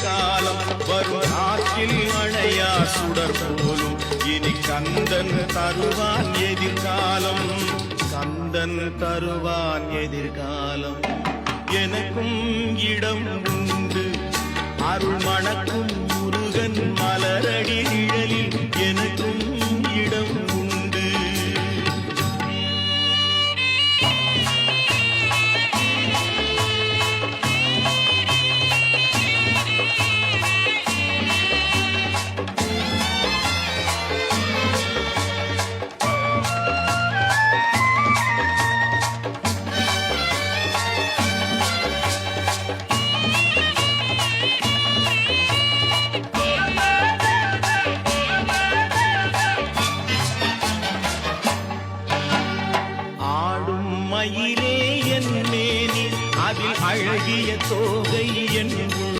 எதிர்காலம் வரும் ஆற்றில் அணையா சுடர் போலும் இனி கந்தன் தருவான் எதிர்காலம் கந்தன் தருவான் எதிர்காலம் எனக்கும் இடம் உண்டு அருள் மணக்கும் முருகன் மலரடி நிழலில் எனக்கும் இடம் உண்டு மயிலே என் மேனி அதில் அழகிய தோ